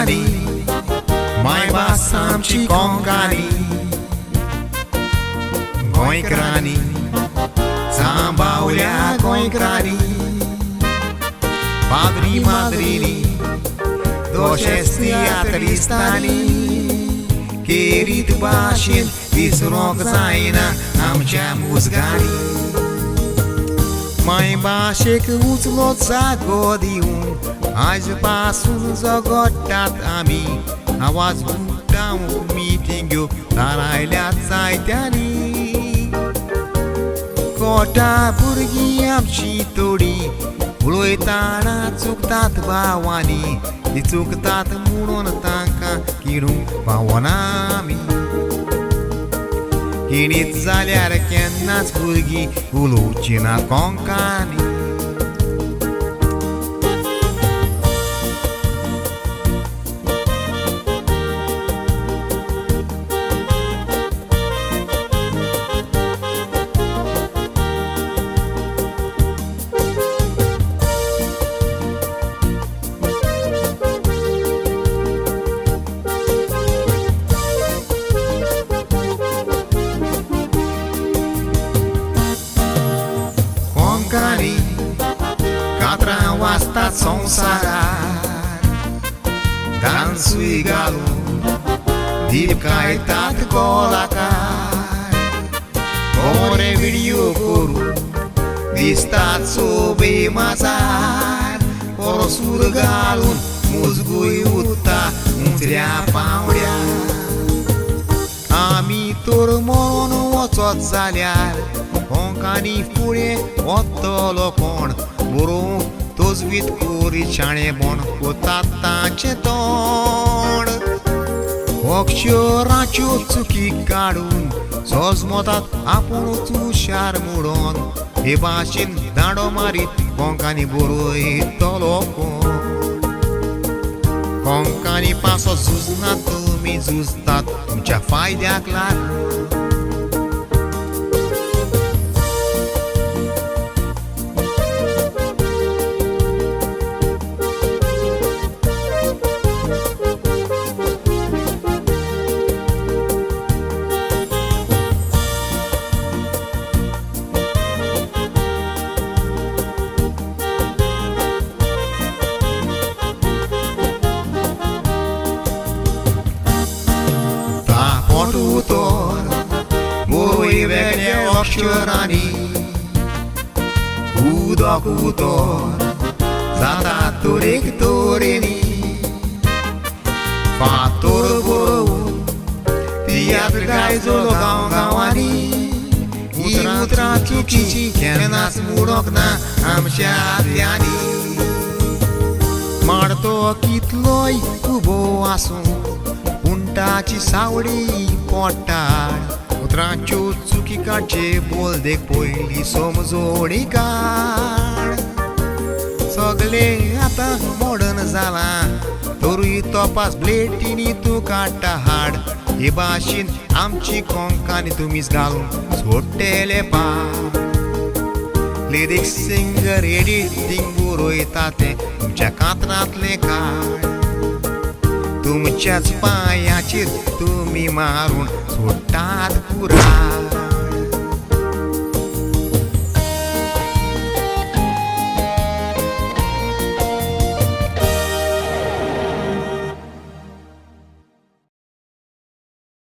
कोंकानी मायभास आमची कोंकानी गोंयकारांनी सांबाळल्या गोंयकारांनी पाद्री माद्रींनी दोशेस्त यात्रिस्तांनी केरीत भाशेन विसरूंक जायना आमच्या मुजगांनी मायभाशेक उचलो जागो दिवन आज पासून जगतात आमी आवाज उठावंक मिटिंग्यो थारायल्यात जायत्यांनी कोटा भुरगीं आमची थोडी उलोयताना चुकतात भावांनी ती चुकतात म्हणून तांकां किडूंक पावना आमी किणीत जाल्यार केन्नाच भुरगीं उलोवचीं ना कोंकानी कातरां वाजतात संवसारार धांसूय घालून दीप कायतात गोलाकार बरे व्हिडिओ करून दिसतात सोबे माजार बरो सूर घालून मुजगूय उरता उंचऱ्या पावड्या आमी तर मरून वचत जाल्यार कोंकानी फुडें वतलो कोण बरोवंक तोजवीत कोरी शाणेपण कोतात तांचें तोंड अक्षराच्यो चुकी काडून सोजमोतात आपुणूच हुशार म्हणून हे भाशेन दांडो मारीत कोंकानी बरयतलो कोण कोंकानी पासो झुजनात तुमी झुजतात तुमच्या फायद्याक लागून वेगळ्या अक्षरांनी उदक उतर जाता तोरेक तोरेनी फातर बरोवन तियात्र गायजो गांव गांवांनी ही उतरां चुकीची केन्नाच मुडोंक ना आमच्या आदल्यांनी मारतो कितलोय उबो आसूं उंटाची सावडी पोटार उतरांच्यो चुकी काडचे बोल देख पयली समजोडी काड सगळे आतां मॉडर्न जालां तरूय तपास ब्लेटींनी तूं काडटा हाड हे भाशेन आमची कोंकानी तुमीच घालून सोडटेले पा लिरिक्स सिंगर एडिटींग बरयता तें तुमच्या कांतरांतलें काड तुमच्याच पांयाचेर तुमी मारून सोडटात पुराय